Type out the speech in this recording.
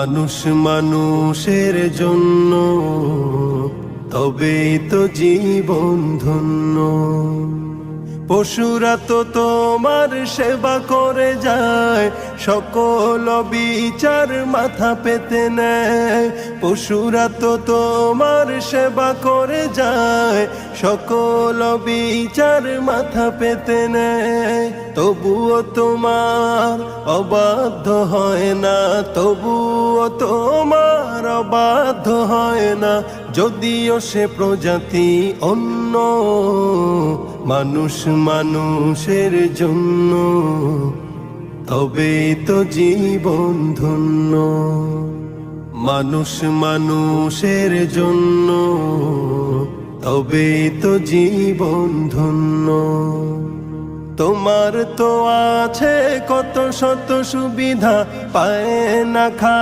মানুষ মানুষের জন্য, তবেই তো জীবন ধন্য। পশুরা তো তোমার সেবা করে যায়, সকল বিচার মাথা পেতে নেয়। পশুরা তো তোমার সেবা করে যায়, সকল বিচার মাথা পেতে নেয়। তবুও তোমার অবাধ্য হয় না, তবুও তোমার অবাধ্য হয় না। যদিও সে প্রজাতি অন্য, মানুষ মানুষের জন্য, তবেই তো জীবন ধন্য। মানুষ মানুষের জন্য, তবেই তো জীবন ধন্য। তোমার তো আছে কত শত সুবিধা, পায় না খা